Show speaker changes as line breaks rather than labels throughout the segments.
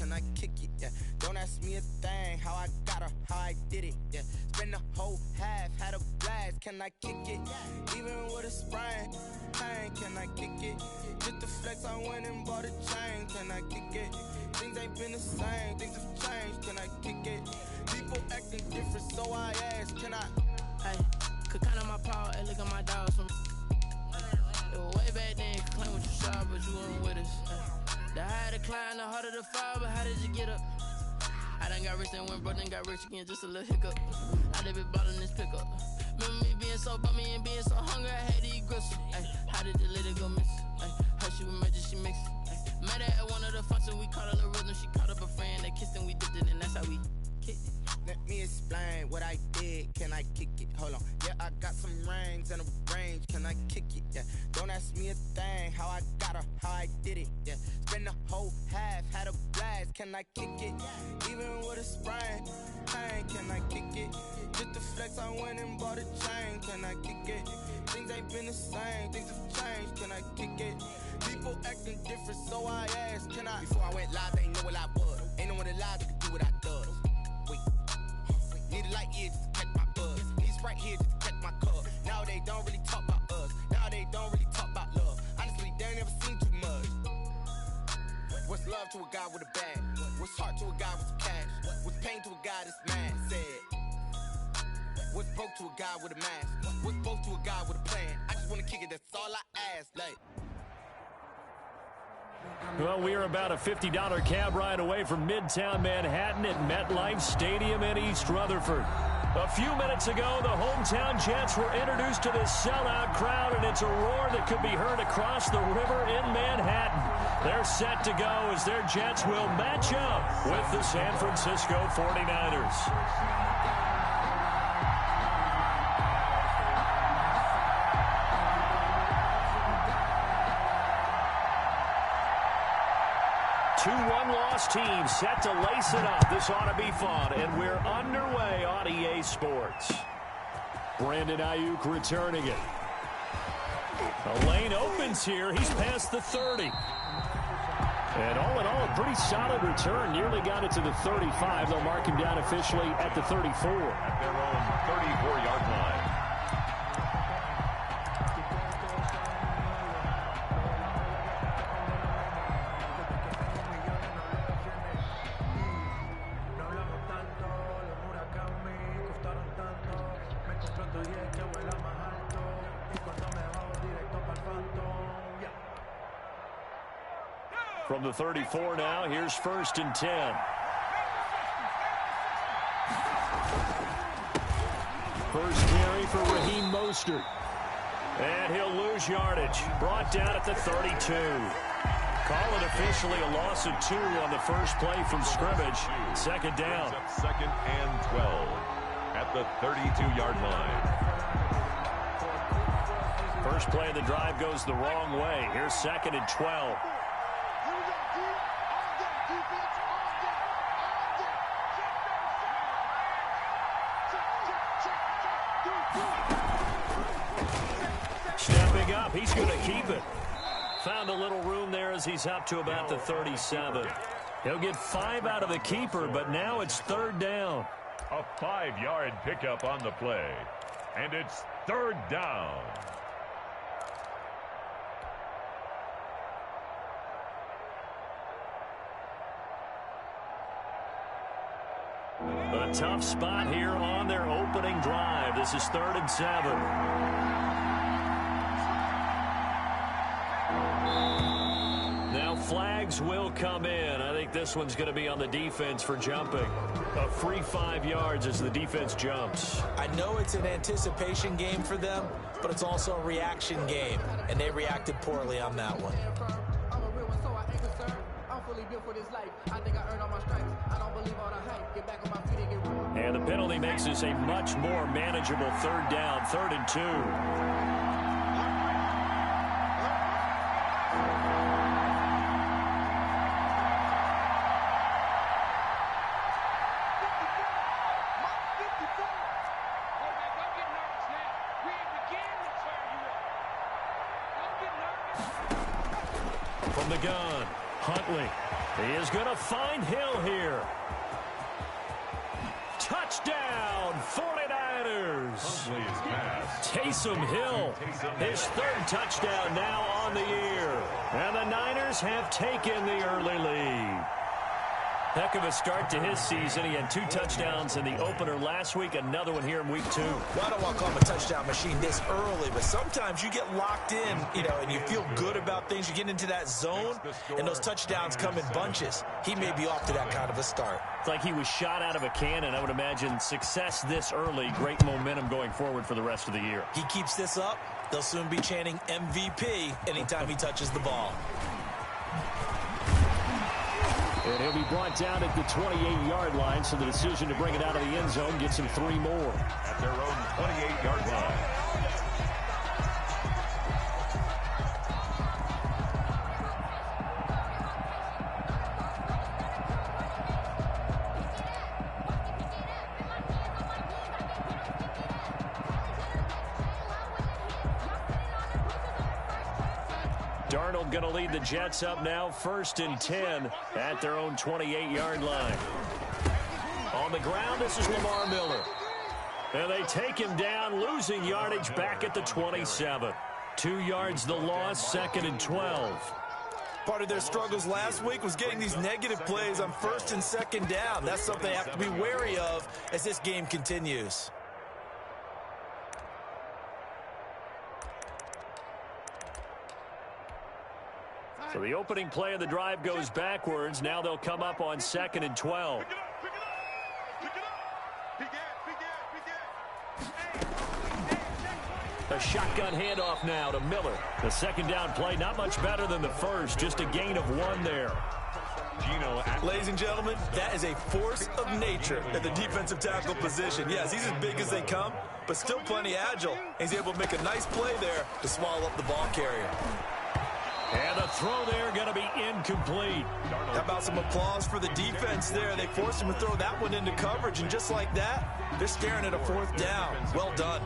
can I kick it? Yeah, don't ask me a thing, how I got her, how I did it. Yeah, spend the whole half, had a blast, can I kick it? Even with a sprain, pain, can I kick it? Just the flex, I went and bought a chain, can I kick it? Things ain't been the same, things have changed, can I kick it? People acting different, so I ask, can I?
Hey, could count on my power, hey, look at my dogs from. It was way back then, could claim what you saw, but you weren't with us. The higher the climb, the harder the fall, but how did you get up? I done got rich and went broke, then got rich again, just a little hiccup. I done been bottling this pickup. Remember me being so bummy and being so hungry, I had to eat gristle. Ay, how did the lady go miss? Ay, her she was major, she mixed. Met her at one of the functions, we caught a little rhythm, she caught up a friend, they kissed and we dipped it, and that's how we kicked it.
Let me explain what I did, can I kick it? Hold on, yeah, I got some rings and a range, can I kick it? Yeah, don't ask me a thing, how I got her, how I did it. Yeah, spend the whole half, had a blast, can I kick it? Even with a sprain, pain, can I kick it? Just the flex, I went and bought a chain, can I kick it? Things ain't been the same, things have changed, can I kick it? People acting different, so I asked, can I? Before I went live, they ain't know what I was. Ain't no one alive that could do what I does. Wait, need a light here just to catch my buzz. Need Sprite here just to catch my cup. Now they don't really talk about us. Now they don't really talk about love. Honestly, they ain't never seen too much. What's love to a guy with a bag? What's heart to a guy with some cash? What's pain to a guy that's mad? Said. What's broke to a guy with a mask? What's broke to a guy with a plan? I just wanna kick it, that's all I ask. Like.
Well, we are about a $50 cab ride away from Midtown Manhattan at MetLife Stadium in East Rutherford. A few minutes ago, the hometown Jets were introduced to this sellout crowd, and it's a roar that could be heard across the river in Manhattan. They're set to go as their Jets will match up with the San Francisco 49ers. Two one-loss teams set to lace it up. This ought to be fun, and we're underway on EA Sports. Brandon Ayuk returning it. The lane opens here. He's past the 30. And all in all, a pretty solid return. Nearly got it to the 35. They'll mark him down officially at the 34.
At their own 34-yard line.
From the 34 now, here's 1st and 10. First carry for Raheem Mostert. And he'll lose yardage. Brought down at the 32. Call it officially a loss of 2 on the first play from scrimmage. Second down.
Second and 12 at the 32-yard line.
First play of the drive goes the wrong way. Here's 2nd and 12. Stepping up, he's going to keep it. Found a little room there as he's up to about the 37. He'll get 5 out of the keeper, but now it's 3rd down.
A 5-yard pickup on the play, and it's 3rd down.
A tough spot here on their opening drive. This is 3rd and 7. Now flags will come in. I think this one's going to be on the defense for jumping. A free 5 yards as the defense jumps.
I know it's an anticipation game for them, but it's also a reaction game, and they reacted poorly on that one.
And the penalty makes this a much more manageable 3rd down, 3rd and 2. From the gun, Huntley. He is going to find Hill here. Touchdown, 49ers. Taysom Hill, his third touchdown now on the year. And the Niners have taken the early lead. Heck of a start to his season. He had 2 touchdowns in the opener last week, another one here in week 2.
Well, I don't want to call him a touchdown machine this early, but sometimes you get locked in, and you feel good about things. You get into that zone, and those touchdowns come in bunches. He may be off to that kind of a start.
It's like he was shot out of a cannon. I would imagine success this early, great momentum going forward for the rest of the year.
He keeps this up, they'll soon be chanting MVP anytime he touches the ball.
And he'll be brought down at the 28-yard line, so the decision to bring it out of the end zone gets him 3 more.
At their own 28-yard line.
Darnold going to lead the Jets up now, 1st and 10 at their own 28-yard line. On the ground, this is Lamar Miller. And they take him down, losing yardage back at the 27. 2 yards the loss, 2nd and 12.
Part of their struggles last week was getting these negative plays on 1st and 2nd down. That's something they have to be wary of as this game continues.
So the opening play of the drive goes backwards. Now they'll come up on 2nd and 12. A shotgun handoff now to Miller. The 2nd down play, not much better than the first, just a gain of 1 there.
Ladies and gentlemen, that is a force of nature at the defensive tackle position. Yes, he's as big as they come, but still plenty agile. He's able to make a nice play there to swallow up the ball carrier.
And the throw there going to be incomplete.
How about some applause for the defense there? They forced him to throw that one into coverage, and just like that, they're staring at a 4th down. Well done.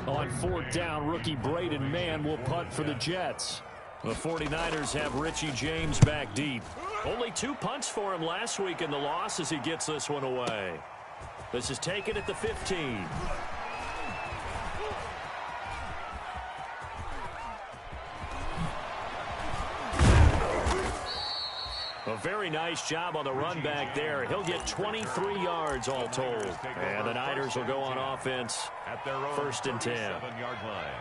On 4th down, rookie Braden Mann will punt for the Jets. The 49ers have Richie James back deep. Only 2 punts for him last week in the loss as he gets this one away. This is taken at the 15. A very nice job on the run back there. He'll get 23 yards all told. And the Niners will go on offense
at their own
1st and 10.
7-yard line.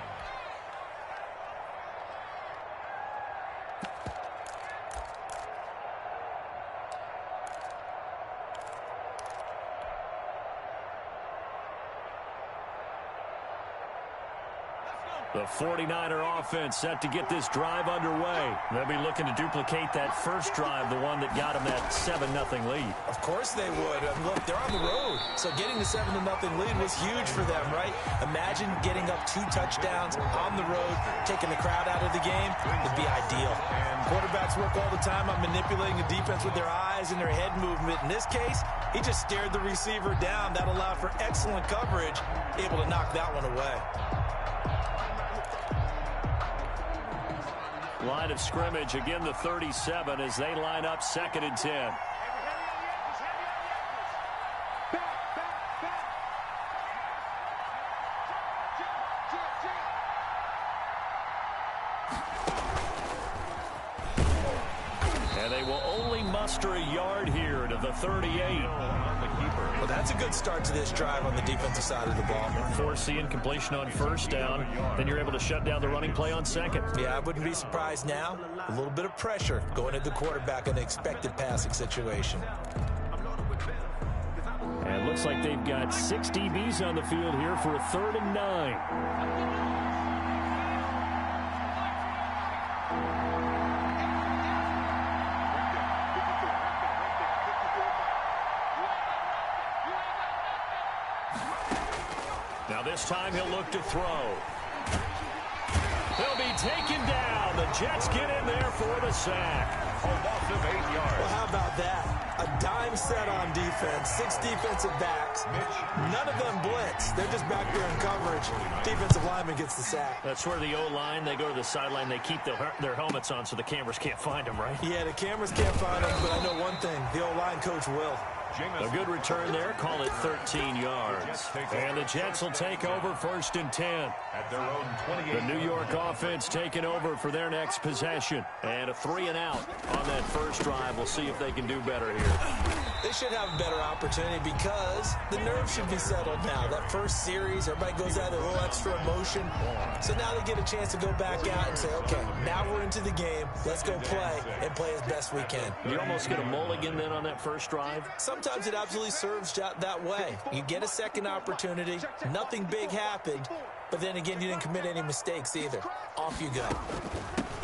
The 49er offense set to get this drive underway. They'll be looking to duplicate that first drive, the one that got them that 7-0 lead.
Of course they would. Look, they're on the road, so getting the 7-0 lead was huge for them, right? Imagine getting up 2 touchdowns on the road, taking the crowd out of the game. Would be ideal. Quarterbacks work all the time on manipulating the defense with their eyes and their head movement. In this case, he just stared the receiver down. That allowed for excellent coverage, able to knock that one away.
Line of scrimmage, again the 37 as they line up 2nd and 10. And they will only muster a yard here to the 38.
Well, that's a good start to this drive on the defensive side of the ball.
Force the incompletion on 1st down. Then you're able to shut down the running play on 2nd.
Yeah, I wouldn't be surprised now. A little bit of pressure going at the quarterback in an expected passing situation.
And it looks like they've got 6 DBs on the field here for a 3rd and 9. Now this time he'll look to throw. He'll be taken down. The Jets get in there for the sack.
A loss of 8 yards.
Well, how about that? A dime set on defense, 6 defensive backs. None of them blitz. They're just back there in coverage. Defensive lineman gets the sack.
That's where the O-line, they go to the sideline, they keep their helmets on so the cameras can't find them, right?
Yeah, the cameras can't find them, but I know one thing. The O-line coach will.
A good return there. Call it 13 yards. And the Jets will take over 1st and 10.
At their own 28.
The New York offense taking over for their next possession. And a 3-and-out on that first drive. We'll see if they can do better here.
They should have a better opportunity because the nerves should be settled now. That first series, everybody goes out with a little extra emotion. So now they get a chance to go back out and say, okay, now we're into the game. Let's go play and play as best we can.
You almost get a mulligan then on that first drive?
Sometimes it absolutely serves that way. You get a second opportunity. Nothing big happened. But then again, you didn't commit any mistakes either. Off you go.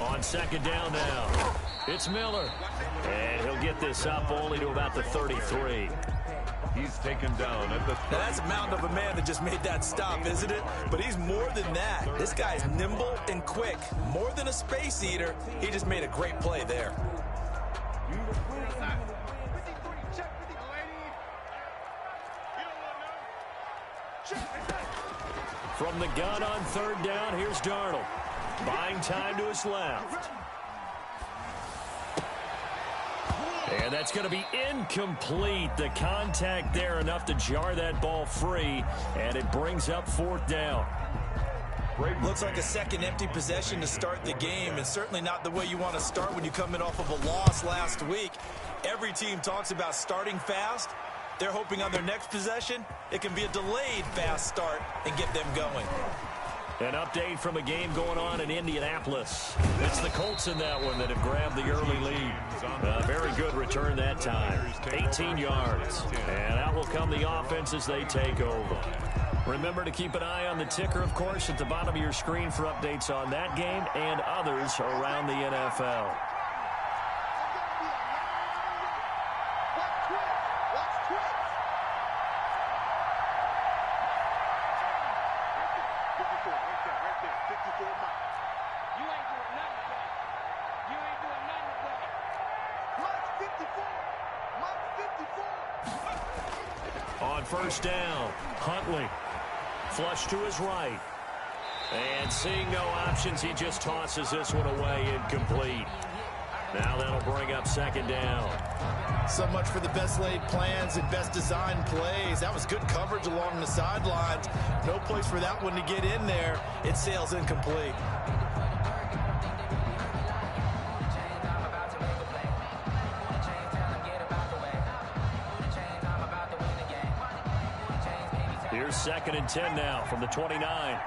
On 2nd down now, it's Miller. And he'll get this up only to about the 33.
He's taken down at the 30.
Now that's a mountain of a man that just made that stop, isn't it? But he's more than that. This guy's nimble and quick. More than a space eater. He just made a great play there.
From the gun on 3rd down, here's Darnold. Buying time to his left. And that's going to be incomplete. The contact there enough to jar that ball free, and it brings up 4th down.
Looks like a second empty possession to start the game, and certainly not the way you want to start when you come in off of a loss last week. Every team talks about starting fast. They're hoping on their next possession, it can be a delayed fast start and get them going.
An update from a game going on in Indianapolis. It's the Colts in that one that have grabbed the early lead. A very good return that time. 18 yards. And out will come the offense as they take over. Remember to keep an eye on the ticker, of course, at the bottom of your screen for updates on that game and others around the NFL. On 1st down, Huntley. Flush to his right. And seeing no options, he just tosses this one away, incomplete. Now that'll bring up 2nd down.
So much for the best laid plans and best designed plays. That was good coverage along the sidelines. No place for that one to get in there. It sails incomplete.
Here's 2nd and 10 now from the 29.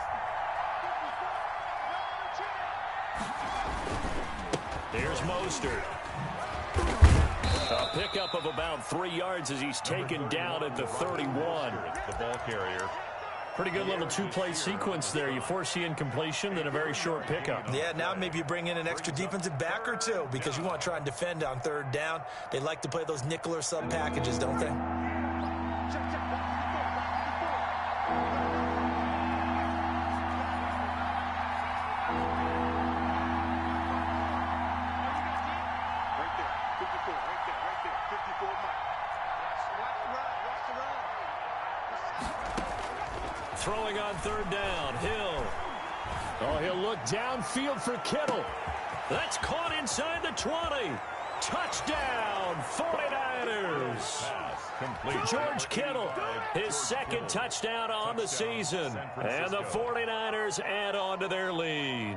Here's Mostert. A pickup of about 3 yards as he's taken down at the 31.
The ball carrier.
Pretty good little 2-play sequence there. You force the incompletion, then a very short pickup.
Yeah, now maybe you bring in an extra defensive back or two because you want to try and defend on 3rd down. They like to play those nickel or sub packages, don't they?
Throwing on 3rd down, Hill. Oh, he'll look downfield for Kittle. That's caught inside the 20. Touchdown, 49ers. George Kittle, his 2nd touchdown on the season. And the 49ers add on to their lead.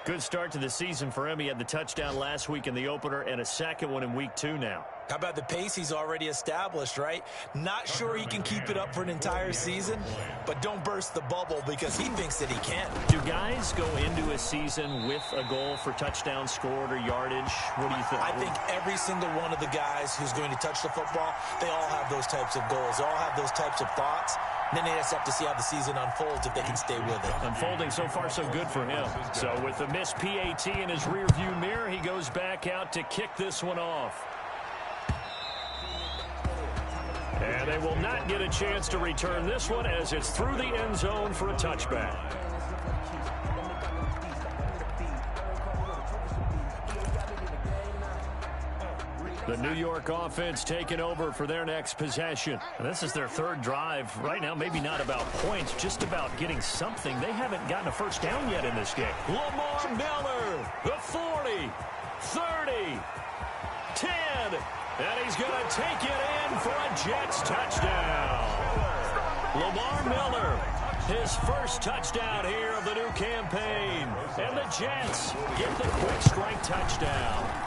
Good start to the season for him. He had the touchdown last week in the opener and a 2nd one in week 2 now.
How about the pace he's already established, right? Not sure he can keep it up for an entire season, but don't burst the bubble because he thinks that he can.
Do guys go into a season with a goal for touchdowns scored or yardage? What do you think?
I think every single one of the guys who's going to touch the football, they all have those types of goals. They all have those types of thoughts. And then they just have to see how the season unfolds if they can stay with it.
Unfolding so far so good for him. So with the missed PAT in his rearview mirror, he goes back out to kick this one off. And they will not get a chance to return this one as it's through the end zone for a touchback. The New York offense taking over for their next possession. And this is their third drive. Right now, maybe not about points, just about getting something. They haven't gotten a first down yet in this game. Lamar Miller, the 40, 30, 10, and he's going to take it in for a Jets touchdown. Lamar Miller, his first touchdown here of the new campaign. And the Jets get the quick strike touchdown.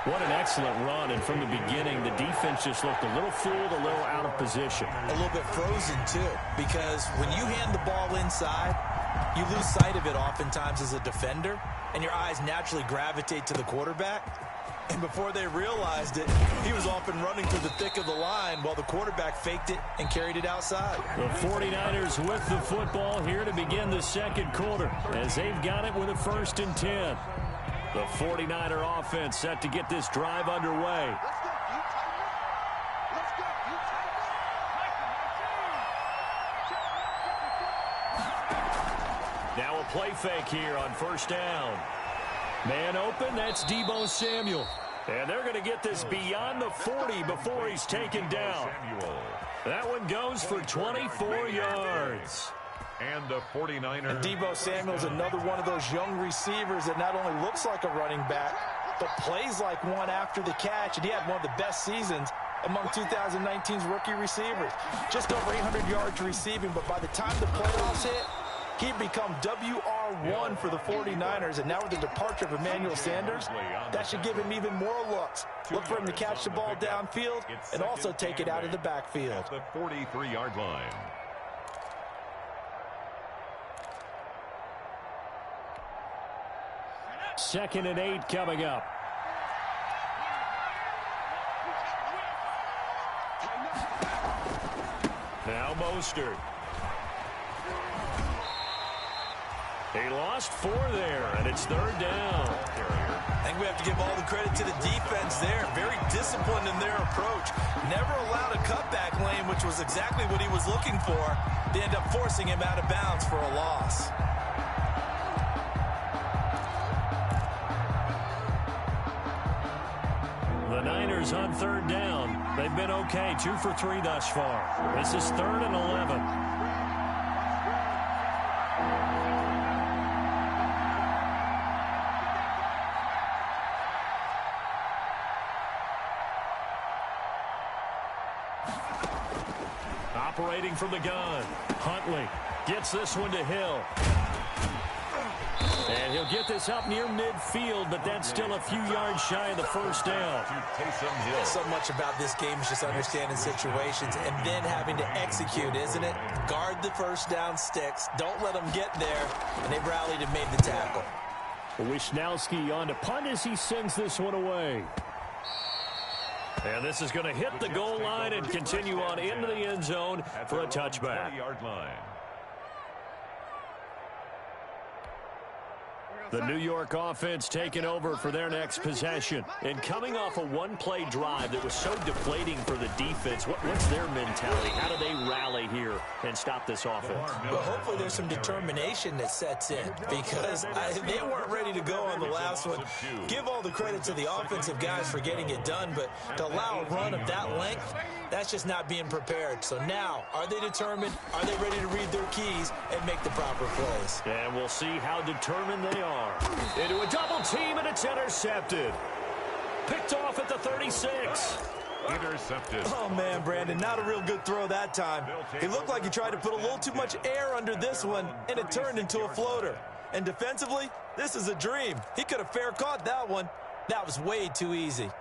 What an excellent run, and from the beginning, the defense just looked a little fooled, a little out of position.
A little bit frozen, too, because when you hand the ball inside, you lose sight of it oftentimes as a defender, and your eyes naturally gravitate to the quarterback. And before they realized it, he was off and running through the thick of the line while the quarterback faked it and carried it outside.
The 49ers with the football here to begin the second quarter as they've got it with a 1st and 10. The 49er offense set to get this drive underway. Now a play fake here on 1st down. Man open, that's Deebo Samuel. And they're going to get this beyond the 40 before he's taken down. That one goes for 24 yards.
And the 49ers.
And Deebo Samuel's another one of those young receivers that not only looks like a running back, but plays like one after the catch. And he had one of the best seasons among 2019's rookie receivers. Just over 800 yards receiving, but by the time the playoffs hit, he'd become WR1 for the 49ers, and now with the departure of Emmanuel Sanders, that should give him even more looks. Look for him to catch the ball downfield and also take it out of the backfield.
The 43-yard line.
Second and 8 coming up. Now Mostert. He lost 4 there, and it's 3rd down.
I think we have to give all the credit to the defense there. Very disciplined in their approach. Never allowed a cutback lane, which was exactly what he was looking for. They end up forcing him out of bounds for a loss.
The Niners on 3rd down. They've been okay, 2 for 3 thus far. This is 3rd and 11. Operating from the gun, Huntley gets this one to Hill. And he'll get this up near midfield, but that's still a few yards shy of the 1st down.
So much about this game is just understanding situations and then having to execute, isn't it? Guard the 1st down sticks. Don't let them get there. And they rallied and made the tackle.
Wisnowski on to punt as he sends this one away. And this is going to hit the goal line and continue on into the end zone for a touchback.
20-yard line.
The New York offense taking over for their next possession. And coming off a one-play drive that was so deflating for the defense, what's their mentality? How do they rally here and stop this offense?
Well, hopefully there's some determination that sets in because they weren't ready to go on the last one. Give all the credit to the offensive guys for getting it done, but to allow a run of that length, that's just not being prepared. So now, are they determined? Are they ready to read their keys and make the proper plays?
And we'll see how determined they are. Into a double team, and it's intercepted. Picked off at the 36.
Intercepted.
Oh, man, Brandon, not a real good throw that time. He looked like he tried to put a little too much air under this one, and it turned into a floater. And defensively, this is a dream. He could have fair caught that one. That was way too easy.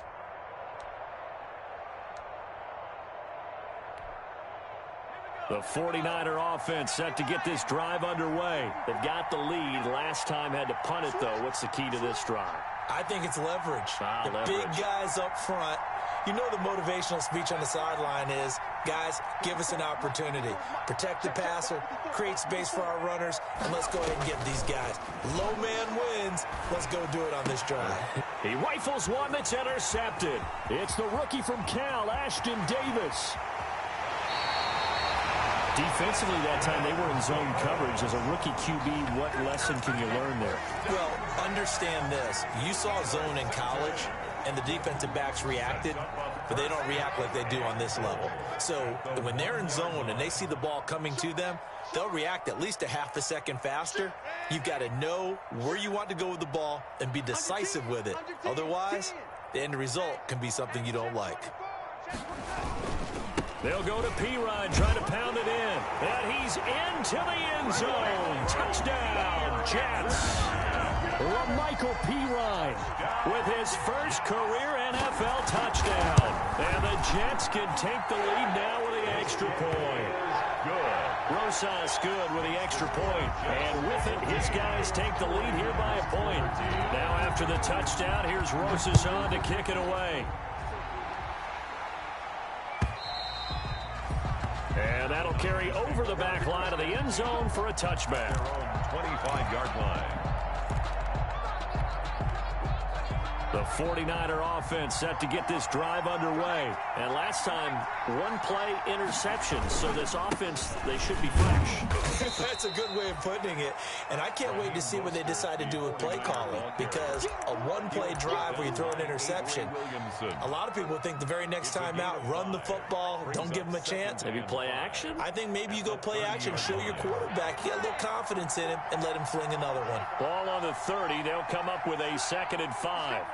The 49er offense set to get this drive underway. They've got the lead. Last time had to punt it, though. What's the key to this drive?
I think it's leverage. Big guys up front. You know the motivational speech on the sideline is, guys, give us an opportunity. Protect the passer, create space for our runners, and let's go ahead and get these guys. Low man wins. Let's go do it on this drive.
He rifles one that's intercepted. It's the rookie from Cal, Ashton Davis. Defensively that time, they were in zone coverage. As a rookie QB, what lesson can you learn there?
Well, understand this. You saw zone in college. and the defensive backs reacted, but they don't react like they do on this level. So when they're in zone and they see the ball coming to them, they'll react at least a half a second faster. You've got to know where you want to go with the ball and be decisive with it. Otherwise, the end result can be something you don't like.
They'll go to Pirine, trying to pound it in. And he's into the end zone. Touchdown, Jets. Michael Pirine with his first career NFL touchdown. And the Jets can take the lead now with the extra point. Good. Rosas good with the extra point. And with it, his guys take the lead here by a point. Now after the touchdown, here's Rosas on to kick it away. And that'll carry over the back line of the end zone for a touchback.
25-yard line.
The 49er offense set to get this drive underway. And last time, one play interception. So this offense, they should be fresh.
That's a good way of putting it. And I can't wait to see what they decide to do with play calling. Because a one-play drive where you throw an interception, a lot of people think the very next time out, run the football, don't give them a chance.
Maybe play action?
I think maybe you go play action, show your quarterback, get a little confidence in him, and let him fling another one.
Ball on the 30. They'll come up with a 2nd and 5.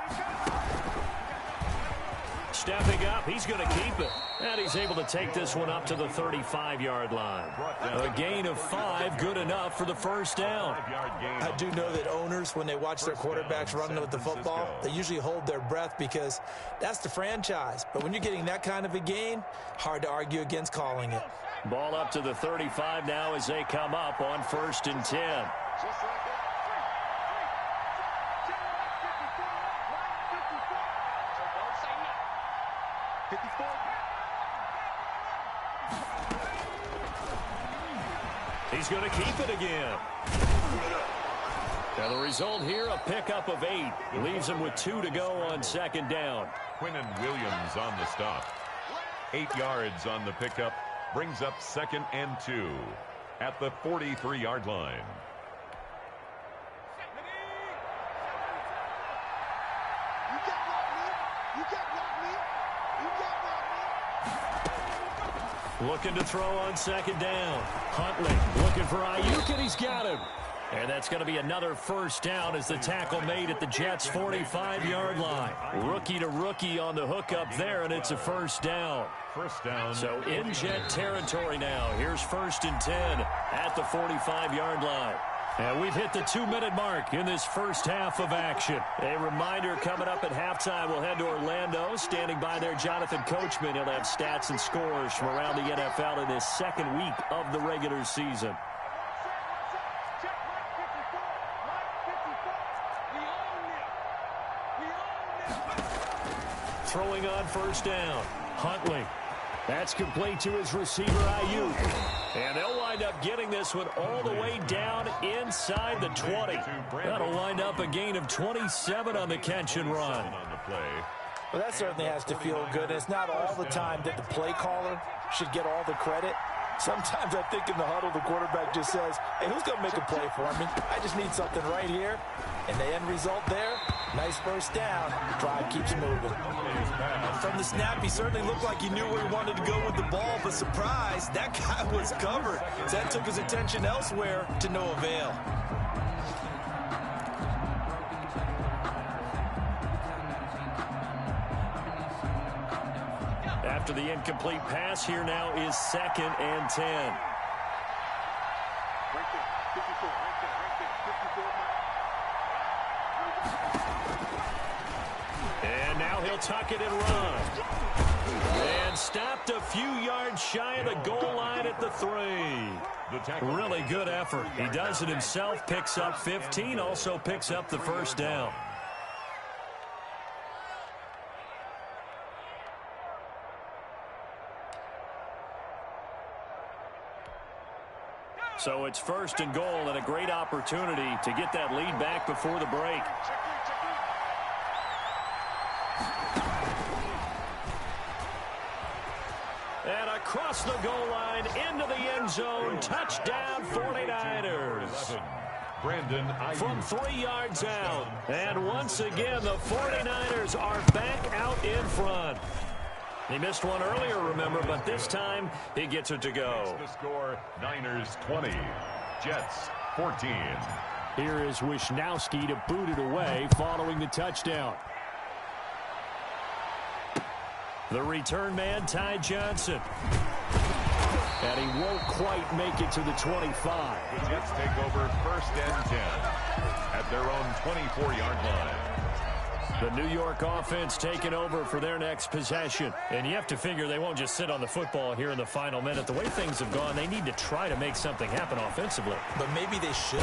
Stepping up, he's going to keep it. And he's able to take this one up to the 35-yard line. A gain of 5, good enough for the first down.
I do know that owners, when they watch their quarterbacks running with the football, they usually hold their breath because that's the franchise. But when you're getting that kind of a gain, hard to argue against calling it.
Ball up to the 35 now as they come up on 1st and 10. He's going to keep it again. Now the result here, a pickup of 8. Leaves him with 2 to go on 2nd down.
Quinnen Williams on the stop. 8 yards on the pickup. Brings up 2nd and 2 at the 43-yard line.
Looking to throw on 2nd down. Huntley looking for Ayuk, and he's got him. And that's going to be another first down as the tackle made at the Jets' 45-yard line. Rookie to rookie on the hookup there, and it's a first down.
First down.
So in Jet territory now. Here's 1st and 10 at the 45-yard line. And we've hit the 2-minute mark in this first half of action. A reminder, coming up at halftime, we'll head to Orlando. Standing by there, Jonathan Coachman. He'll have stats and scores from around the NFL in this 2nd week of the regular season. Throwing on 1st down. Huntley. That's complete to his receiver, Ayuk. And they'll wind up getting this one all the way down inside the 20. That'll wind up a gain of 27 on the catch and run.
Well, that certainly has to feel good. And it's not all the time that the play caller should get all the credit. Sometimes I think in the huddle, the quarterback just says, hey, who's going to make a play for me? I just need something right here. And the end result there, nice first down. Drive keeps moving.
From the snap, he certainly looked like he knew where he wanted to go with the ball, but surprise, that guy was covered. So that took his attention elsewhere to no avail.
After the incomplete pass, here now is 2nd and 10. And now he'll tuck it and run. And stopped a few yards shy of the goal line at the 3. Really good effort. He does it himself, picks up 15, also picks up the first down. So it's 1st and goal, and a great opportunity to get that lead back before the break. And across the goal line, into the end zone, touchdown 49ers. from 3 yards out. And once again, the 49ers are back out in front. He missed one earlier, remember, but this time he gets it to go.
The score, Niners 20, Jets 14.
Here is Wisnowski to boot it away following the touchdown. The return man, Ty Johnson. And he won't quite make it to the 25.
The Jets take over 1st and 10 at their own 24-yard line.
The New York offense taking over for their next possession. And you have to figure they won't just sit on the football here in the final minute. The way things have gone, they need to try to make something happen offensively.
But maybe they should.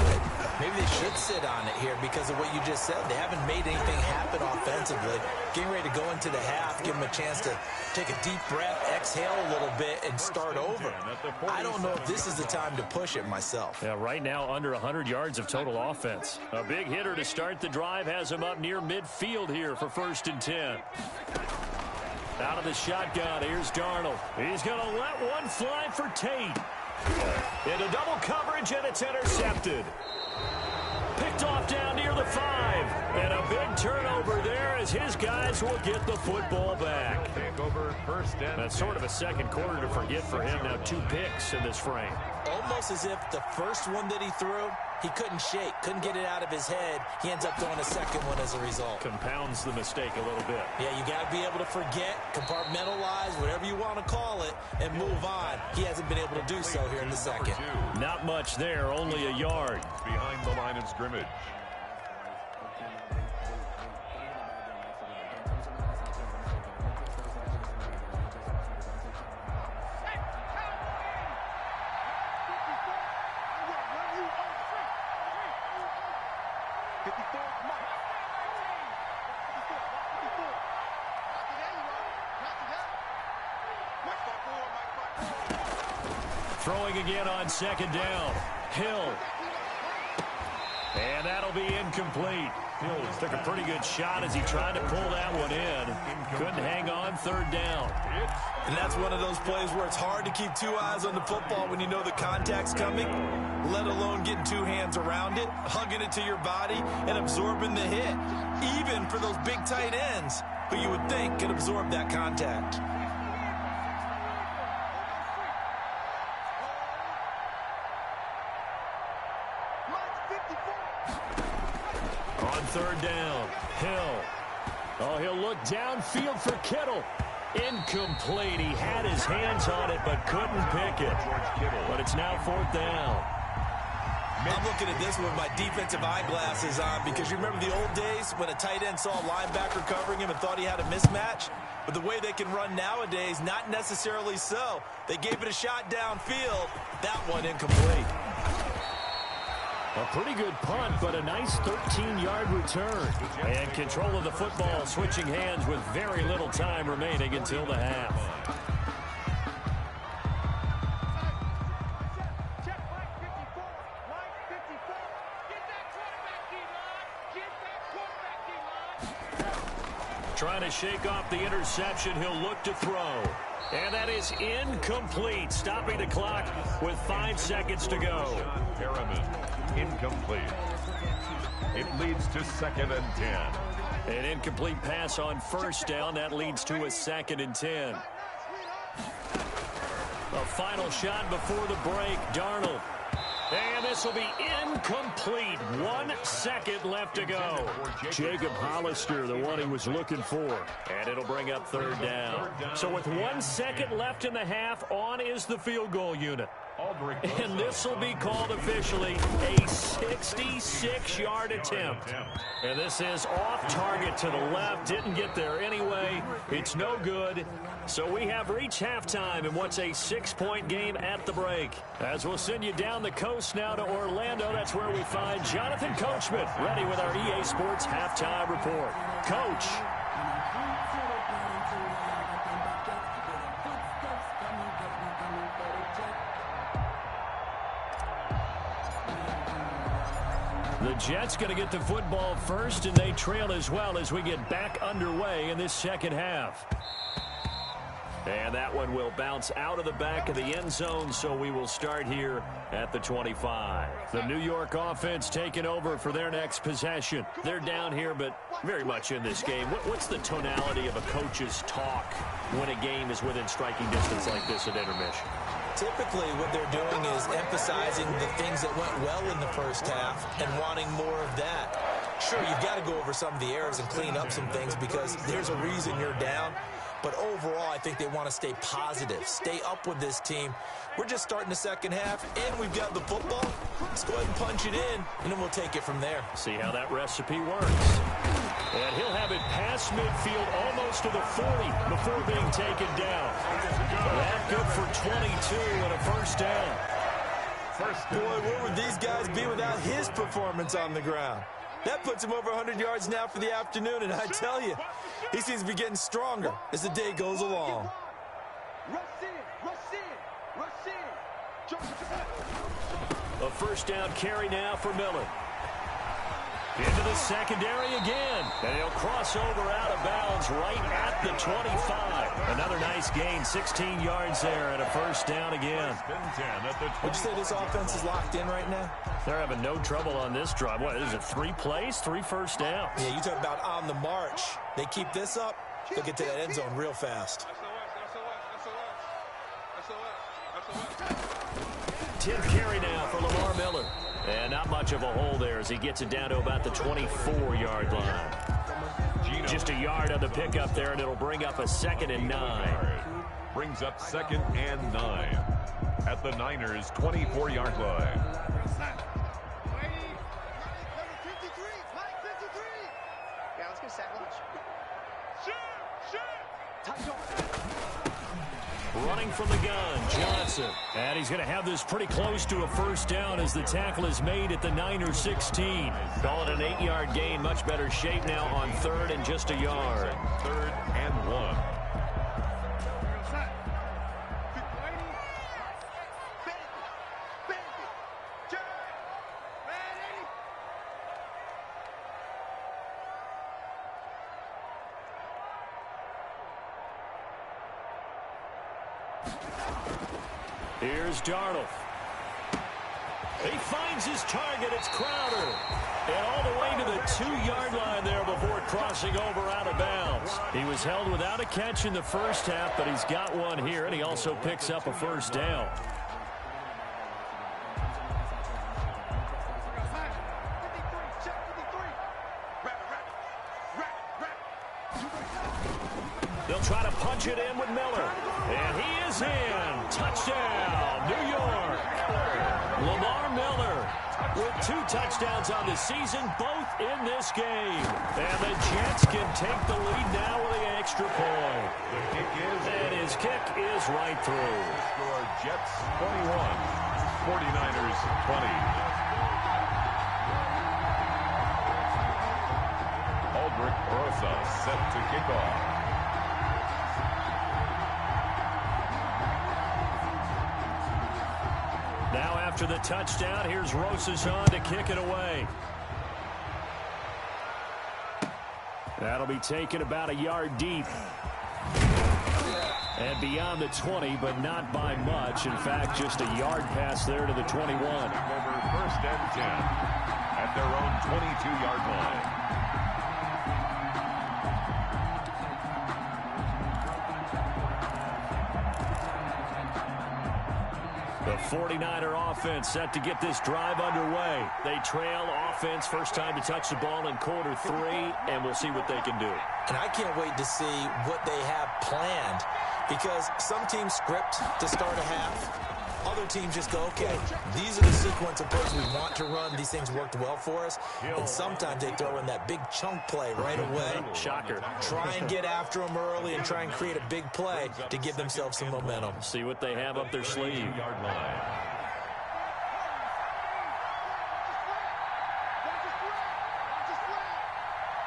Maybe they should sit on it here because of what you just said. They haven't made anything happen offensively. Getting ready to go into the half, give them a chance to take a deep breath, exhale a little bit, and start over. I don't know if this is the time to push it myself.
Yeah, right now under 100 yards of total offense. A big hitter to start the drive has him up near midfield here for 1st and 10. Out of the shotgun, here's Darnold. He's going to let one fly for Tate. Into double coverage, and it's intercepted. Picked off down near the 5. And a big turnover there as his guys will get the football back.
Take over 1st and
That's sort of a second quarter to forget for him. Now 2 picks in this frame.
Almost as if the first one that he threw, he couldn't shake, couldn't get it out of his head. He ends up throwing a second one as a result.
Compounds the mistake a little bit.
Yeah, you got to be able to forget, compartmentalize, whatever you want to call it, and move on. He hasn't been able to do so here in the second.
Not much there, only a yard.
Behind the line of scrimmage.
Throwing again on 2nd down. Hill. And that'll be incomplete. Hills took a pretty good shot as he tried to pull that one in. Couldn't hang on 3rd down.
And that's one of those plays where it's hard to keep 2 eyes on the football when you know the contact's coming, let alone getting 2 hands around it, hugging it to your body, and absorbing the hit. Even for those big tight ends who you would think could absorb that contact.
On 3rd down, Hill. Oh, he'll look downfield for Kittle. Incomplete. He had his hands on it but couldn't pick it. But it's now 4th down.
I'm looking at this with my defensive eyeglasses on because you remember the old days when a tight end saw a linebacker covering him and thought he had a mismatch? But the way they can run nowadays, not necessarily so. They gave it a shot downfield. That one incomplete.
A pretty good punt, but a nice 13-yard return. And control of the football switching hands with very little time remaining until the half. Trying to shake off the interception, he'll look to throw. And that is incomplete, stopping the clock with 5 seconds to go.
Harriman, incomplete. It leads to 2nd and 10.
An incomplete pass on 1st down. That leads to a 2nd and 10. A final shot before the break. Darnold. And this will be incomplete. 1 second left to go. Jacob Hollister, the one he was looking for. And it'll bring up 3rd down. So with 1 second left in the half, on is the field goal unit. And this will be called officially a 66-yard attempt. And this is off target to the left. Didn't get there anyway. It's no good. So we have reached halftime in what's a 6-point game at the break. As we'll send you down the coast now to Orlando, that's where we find Jonathan Coachman ready with our EA Sports Halftime Report. Coach. The Jets going to get the football first, and they trail as well as we get back underway in this second half. And that one will bounce out of the back of the end zone, so we will start here at the 25. The New York offense taking over for their next possession. They're down here, but very much in this game. What's the tonality of a coach's talk when a game is within striking distance like this at intermission?
Typically, what they're doing is emphasizing the things that went well in the first half and wanting more of that. Sure, you've got to go over some of the errors and clean up some things because there's a reason you're down. But overall, I think they want to stay positive, stay up with this team. We're just starting the second half, and we've got the football. Let's go ahead and punch it in, and then we'll take it from there.
See how that recipe works. And he'll have it past midfield almost to the 40 before being taken down. That good for 22 and a first down.
Boy, where would these guys be without his performance on the ground? That puts him over 100 yards now for the afternoon, and I tell you, he seems to be getting stronger as the day goes along.
A first down carry now for Miller. Into the secondary again. And he'll cross over out of bounds right at the 25. Another nice gain, 16 yards there, and a first down again.
Would you say this offense is locked in right now?
They're having no trouble on this drive. What, is it 3 plays, 3 first downs?
Yeah, you talk about on the march. They keep this up, they'll get to that end zone real fast.
10th carry now for Lamar Miller. And not much of a hole there as he gets it down to about the 24-yard line. Just a yard on the pickup there, and it'll bring up a 2nd and 9.
Brings up 2nd and 9 at the Niners' 24-yard line.
Running from the gun, Johnson. And he's going to have this pretty close to a first down as the tackle is made at the Niners 16. Call it an 8-yard gain. Much better shape now on 3rd and just a yard.
3rd and 1.
Here's Darnold. He finds his target. It's Crowder. And all the way to the 2-yard line there before crossing over out of bounds. He was held without a catch in the first half, but he's got one here, and he also picks up a first down. They'll try to punch it in with Miller. And he is in. Touchdown, New York. Lamar Miller with 2 touchdowns on the season, both in this game. And the Jets can take the lead now with an extra point. And his kick is right through.
Score Jets 21, 49ers 20. Aldrich Rosa set to kick off.
Now after the touchdown, here's Rosas on to kick it away. That'll be taken about a yard deep. And beyond the 20, but not by much. In fact, just a yard pass there to the 21.
Over 1st and 10 at their own 22-yard line.
The 49er offense set to get this drive underway. They trail offense, first time to touch the ball in quarter 3, and we'll see what they can do.
And I can't wait to see what they have planned, because some teams script to start a half. Other teams just go, okay, these are the sequence of plays we want to run. These things worked well for us. And sometimes they throw in that big chunk play right away.
Shocker.
Try and get after them early and try and create a big play to give themselves some momentum.
See what they have up their sleeve.
Yard line.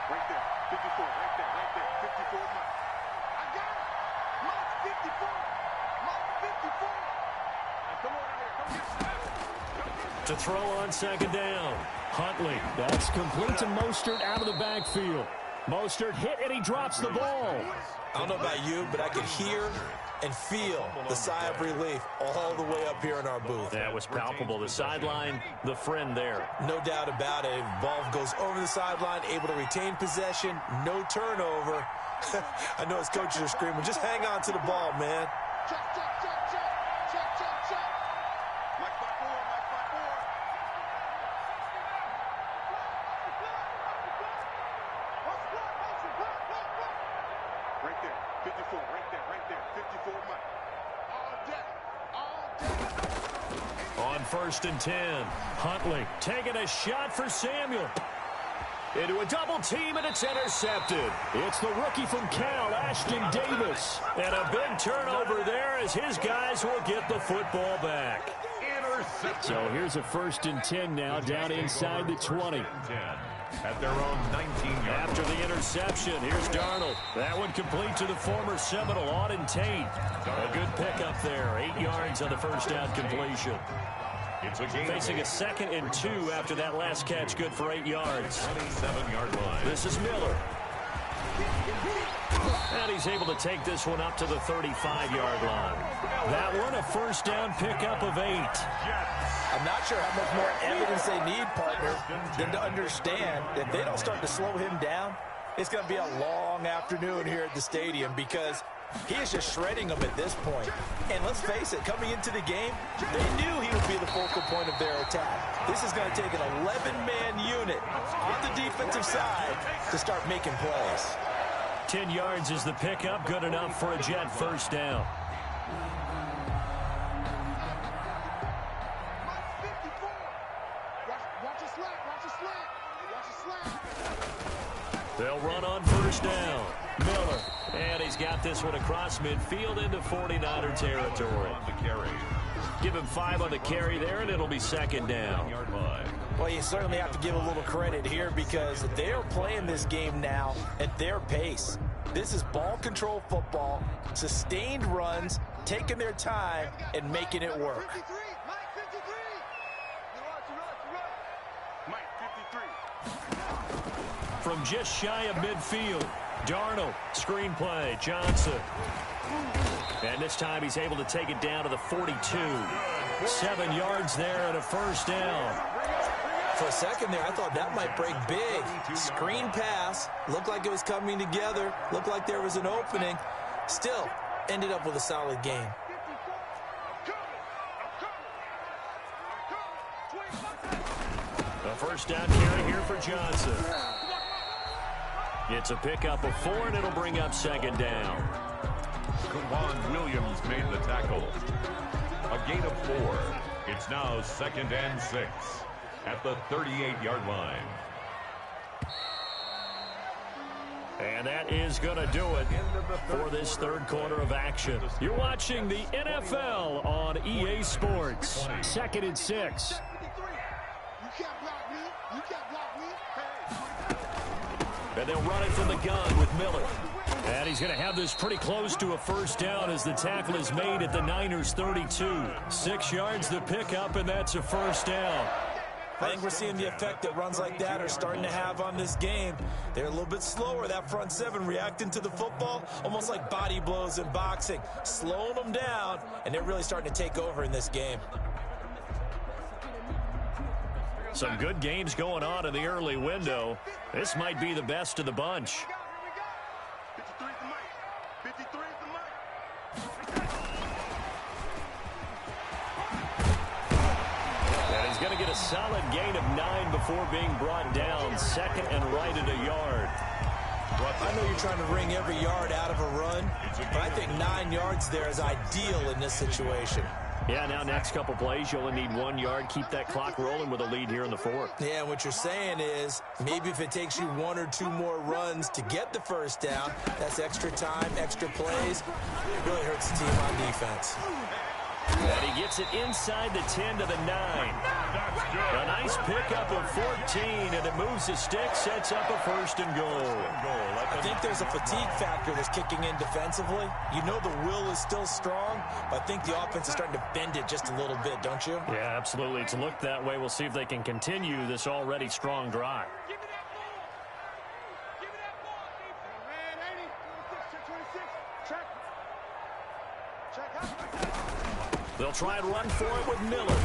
Right there, 54, right there, 54. I got it. Mark 54. Mark 54. Come on here, come get
To throw on 2nd down. Huntley. That's complete to Mostert out of the backfield. Mostert hit and he drops the ball.
I don't know about you, but I could hear
and feel the sigh of relief all the way up here in our booth.
That was palpable. The sideline, the friend there.
No doubt about it. Ball goes over the sideline, able to retain possession, no turnover. I know his coaches are screaming, just hang on to the ball, man.
Check, check, check, check. Check, check, check. Mike by four, Mike by four. Right there, 54, right there, 54, Mike. All day, all day.
On 1st and 10, Huntley taking a shot for Samuel. Into a double team, and it's intercepted. It's the rookie from Cal, Ashton Davis. And a big turnover there as his guys will get the football back. So here's a 1st and 10 now, down inside the 20.
At their own 19-yard.
After the interception, here's Darnold. That one complete to the former Seminole, Auden Tate. A good pickup there, 8 yards on the first down completion.
It's a game
Facing a 2nd and 2 after that last catch, good for 8 yards.
27-yard line.
This is Miller. And he's able to take this one up to the 35-yard line. That one, a first down pickup of 8.
I'm not sure how much more evidence they need, partner, than to understand that if they don't start to slow him down, it's going to be a long afternoon here at the stadium because he is just shredding them at this point. And let's face it, coming into the game, they knew he would be the focal point of their attack. This is going to take an 11-man unit on the defensive side to start making plays.
10 yards is the pickup, good enough for a Jet first down. They'll run on first down. Miller. And he's got this one across midfield into 49er territory.
On the carry.
Give him 5 on the carry there, and it'll be 2nd down.
Well, you certainly have to give a little credit here because they are playing this game now at their pace. This is ball control football, sustained runs, taking their time, and making it work.
From just shy of midfield, Darnold, screen play, Johnson. And this time he's able to take it down to the 42. 7 yards there and a first down.
For a second there, I thought that might break big. Screen pass, looked like it was coming together, looked like there was an opening. Still, ended up with a solid game.
A first down carry here for Johnson. It's a pickup of 4, and it'll bring up 2nd down.
Kwan Williams made the tackle. A gain of 4. It's now 2nd and 6 at the 38-yard line.
And that is going to do it for this third quarter of action. You're watching the NFL on EA Sports. 2nd and 6. And they'll run it from the gun with Miller. And he's going to have this pretty close to a first down as the tackle is made at the Niners' 32. 6 yards the pickup, and that's a first down.
I think we're seeing the effect that runs like that are starting to have on this game. They're a little bit slower, that front 7, reacting to the football, almost like body blows in boxing, slowing them down, and they're really starting to take over in this game.
Some good games going on in the early window. This might be the best of the bunch.
53 is the mic. 53 is the mic.
And he's going to get a solid gain of 9 before being brought down. 2nd and right at a yard.
I know you're trying to wring every yard out of a run, but I think 9 yards there is ideal in this situation.
Yeah, now next couple plays, you only need 1 yard. Keep that clock rolling with a lead here in the 4th.
Yeah, what you're saying is maybe if it takes you 1 or 2 more runs to get the first down, that's extra time, extra plays. It really hurts the team on defense.
And he gets it inside the 10 to the 9. A nice pickup of 14, and it moves the stick, sets up a 1st and goal.
I think there's a fatigue factor that's kicking in defensively. You know the will is still strong, but I think the offense is starting to bend it just a little bit, don't you?
Yeah, absolutely. It's looked that way. We'll see if they can continue this already strong drive. They'll try and run for it with Miller.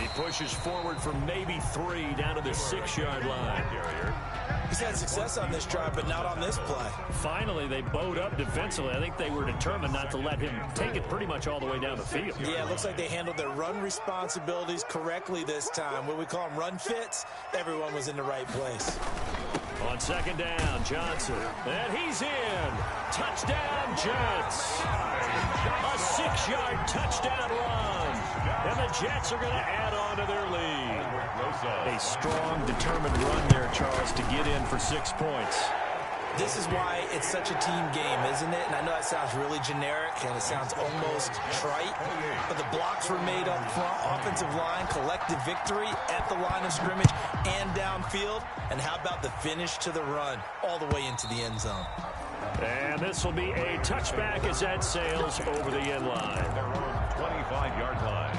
He pushes forward for maybe 3 down to the 6-yard line.
He's had success on this drive, but not on this play.
Finally, they bowed up defensively. I think they were determined not to let him take it pretty much all the way down the field.
Yeah, it looks like they handled their run responsibilities correctly this time. What we call them run fits, everyone was in the right place.
On 2nd down, Johnson. And he's in. Touchdown, Jets. A 6-yard touchdown run. And the Jets are going to add on to their lead. A strong, determined run there, Charles, to get in for 6 points.
This is why it's such a team game, isn't it? And I know that sounds really generic and it sounds almost trite, but the blocks were made up front, offensive line, collective victory at the line of scrimmage and downfield. And how about the finish to the run all the way into the end zone?
And this will be a touchback as that sails over the end line.
Their own 25-yard line.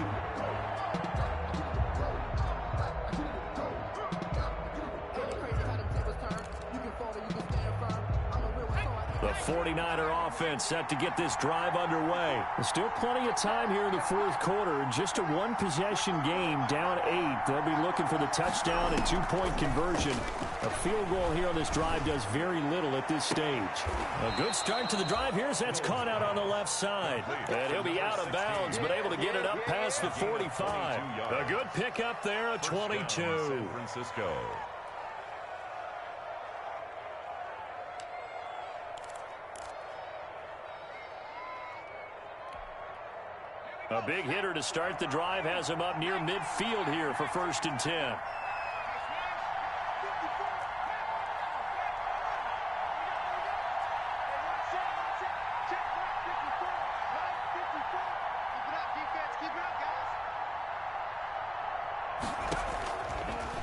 The 49er offense set to get this drive underway. There's still plenty of time here in the 4th quarter. Just a 1-possession game, down 8. They'll be looking for the touchdown and 2-point conversion. A field goal here on this drive does very little at this stage. A good start to the drive here as that's caught out on the left side. And he'll be out of bounds, but able to get it up past the 45. A good pickup there, a 22.
San Francisco.
A big hitter to start the drive has him up near midfield here for 1st and 10.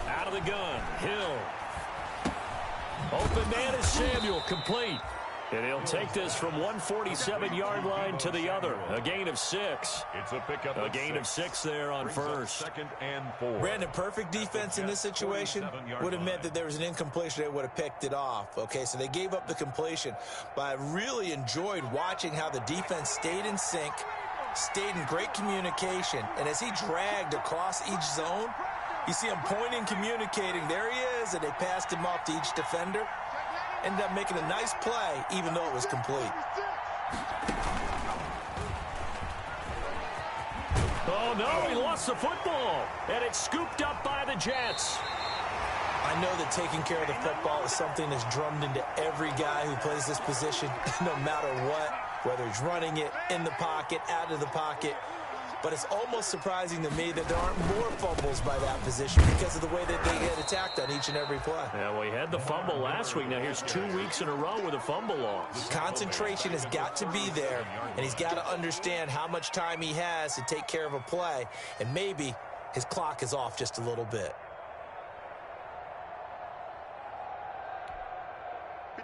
Out of the gun, Hill. Open man is Samuel, complete. And he'll take this from 147-yard line to the other. A gain of 6.
It's a pickup.
A gain of 6 there on 1st.
2nd and 4.
Brandon, perfect defense in this situation would have meant that there was an incompletion. They would have picked it off. Okay, so they gave up the completion. But I really enjoyed watching how the defense stayed in sync, stayed in great communication. And as he dragged across each zone, you see him pointing, communicating. There he is, and they passed him off to each defender. Ended up making a nice play, even though it was complete.
Oh, no, he lost the football. And it's scooped up by the Jets.
I know that taking care of the football is something that's drummed into every guy who plays this position, no matter what, whether he's running it, in the pocket, out of the pocket. But it's almost surprising to me that there aren't more fumbles by that position because of the way that they get attacked on each and every play.
Yeah, well, he had the fumble last week. Now here's 2 weeks in a row with a fumble loss.
Concentration has got to be there, and he's got to understand how much time he has to take care of a play, and maybe his clock is off just a little bit.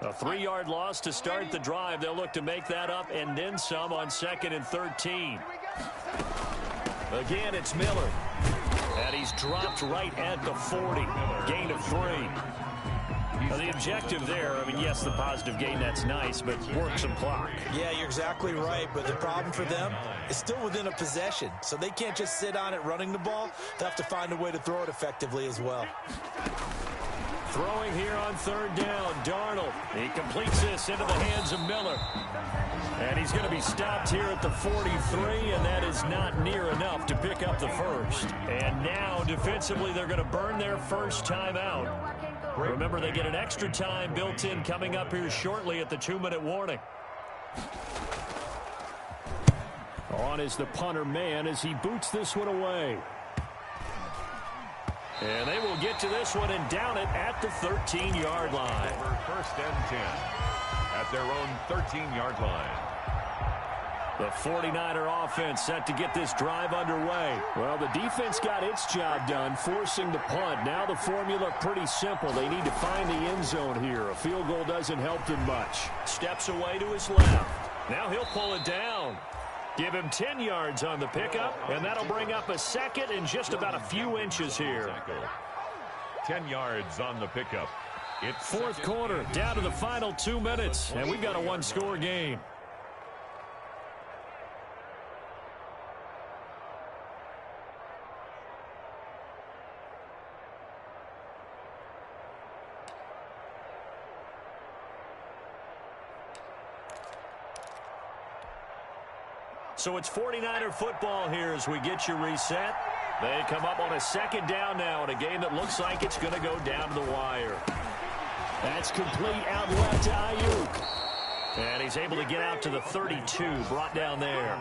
A 3-yard loss to start the drive. They'll look to make that up and then some on 2nd and 13. Again, it's Miller. And he's dropped right at the 40. Gain of 3. Now, the objective there, I mean, yes, the positive gain, that's nice, but work some clock.
Yeah, you're exactly right, but the problem for them is still within a possession, so they can't just sit on it running the ball. They'll have to find a way to throw it effectively as well.
Throwing here on 3rd down, Darnold. He completes this into the hands of Miller. And he's going to be stopped here at the 43, and that is not near enough to pick up the first. And now, defensively, they're going to burn their first timeout. Remember, they get an extra time built in coming up here shortly at the 2-minute warning. On is the punter man as he boots this one away. And they will get to this one and down it at the 13-yard line.
Over 1st and 10 at their own 13-yard line.
The 49er offense set to get this drive underway. Well, the defense got its job done, forcing the punt. Now the formula pretty simple. They need to find the end zone here. A field goal doesn't help them much. Steps away to his left. Now he'll pull it down. Give him 10 yards on the pickup, and that'll bring up a 2nd and just about a few inches here.
10 yards on the pickup. It's
4th quarter, down to the final 2 minutes, and we've got a 1-score game. So it's 49er football here as we get you reset. They come up on a second down now in a game that looks like it's going to go down to the wire. That's complete out left to Ayuk. And he's able to get out to the 32, brought down there.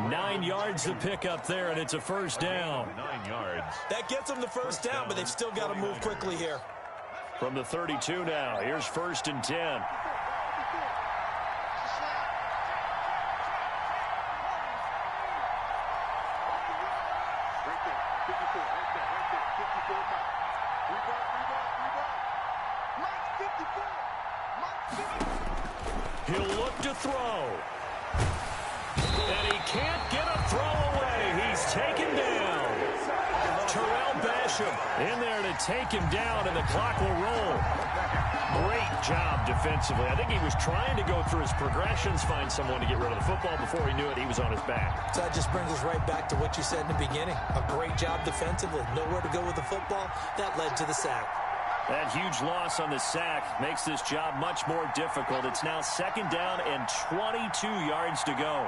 9 yards to pick up there, and it's a first down.
9 yards.
That gets them the first down, but they've still got to move quickly here.
From the 32 now, here's 1st and 10.
Right there, 54, right there, 54 miles. Three ball. Mike 54.
He'll look to throw. And he can't get a throw away. He's taken down. Terrell Basham in there to take him down, and the clock will roll. Great job defensively. I think he was trying to go through his progressions, find someone to get rid of the football. Before he knew it, he was on his back.
So that just brings us right back to what you said in the beginning. A great job defensively. Nowhere to go with the football. That led to the sack.
That huge loss on the sack makes this job much more difficult. It's now 2nd down and 22 yards to go.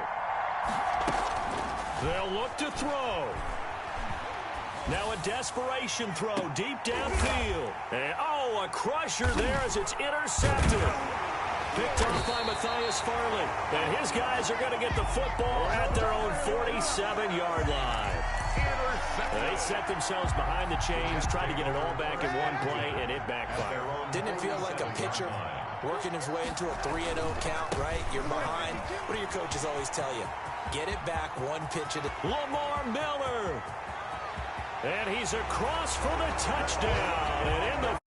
They'll look to throw. Now a desperation throw deep downfield. And, a crusher there as it's intercepted. Picked off by Matthias Farley. And his guys are going to get the football at their own 47-yard line. They set themselves behind the chains, tried to get it all back in one play, and it backfired.
Didn't it feel like a pitcher working his way into a 3-0 count, right? You're behind. What do your coaches always tell you? Get it back one pitch at a...
Lamar Miller. And he's across for the touchdown. And in the